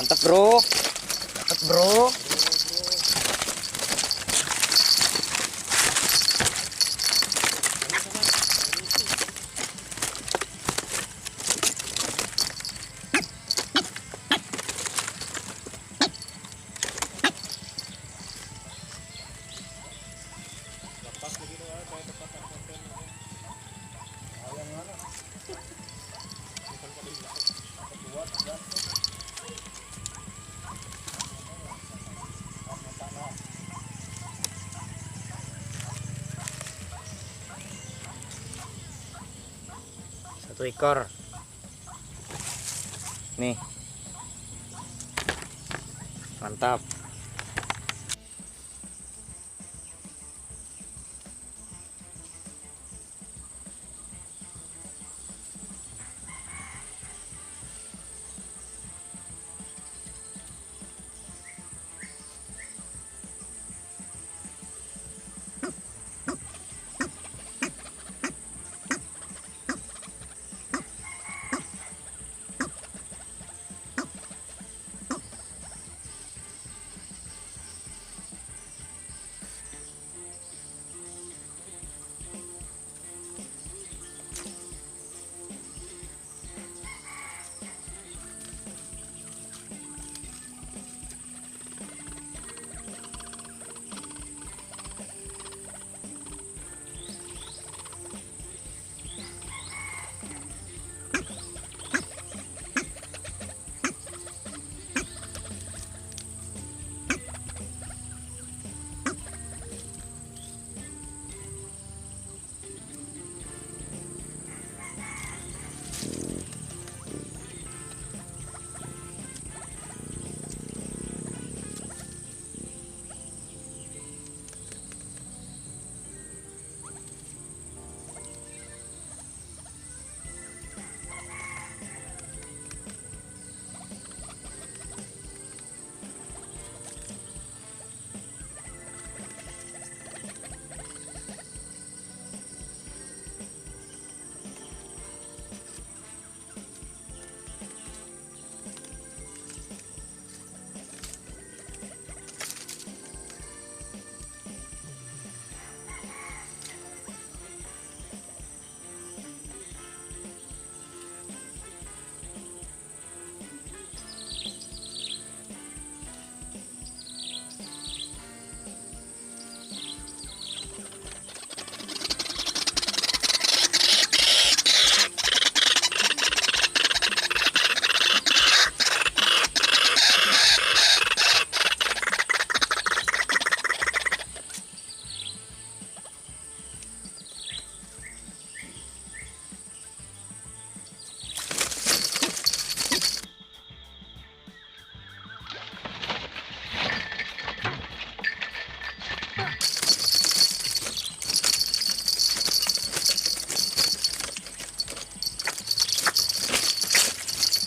Mantap bro, dapat bro. Satu ekor nih, mantap.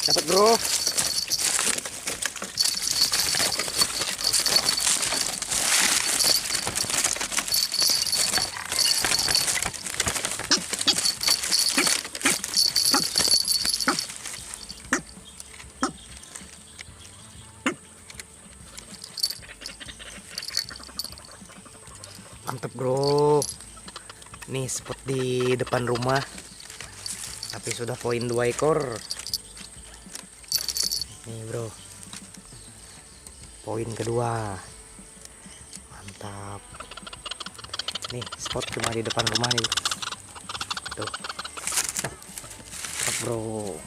Dapat bro. Mantap bro. Nih spot di depan rumah. Tapi sudah poin 2 ekor. Nih bro, poin kedua, mantap. Nih spot cuma di depan rumah nih, tuh, mantap bro.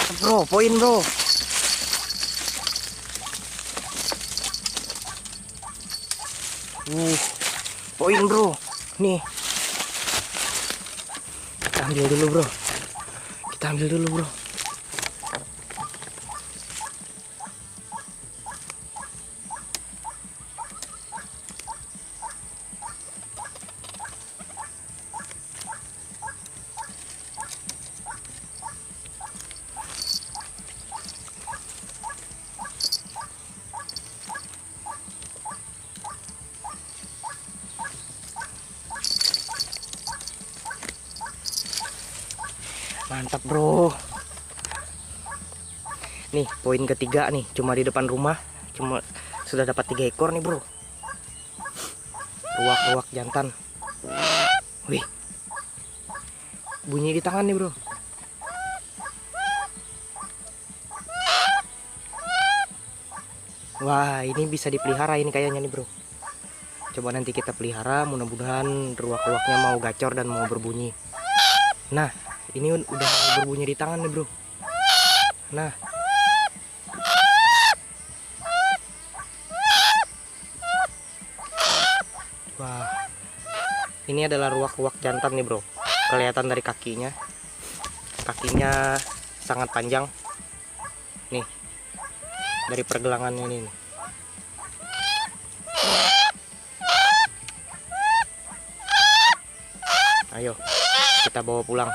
Mantap bro, poin bro. Poin bro. Nih. Kita ambil dulu bro. Kita ambil dulu bro. Mantap bro. Nih poin ketiga nih, cuma di depan rumah, cuma sudah dapat 3 ekor nih bro. Ruak-ruak jantan. Wih, bunyi di tangan nih bro. Wah, ini bisa dipelihara ini kayaknya nih bro. Coba nanti kita pelihara, mudah-mudahan ruak-ruaknya mau gacor dan mau berbunyi. Nah, ini udah mau berbunyi di tangan nih bro. Nah, wah, ini adalah ruak-ruak jantan nih bro. Kelihatan dari kakinya. Kakinya sangat panjang. Nih, dari pergelangannya ini nih. Ayo, kita bawa pulang.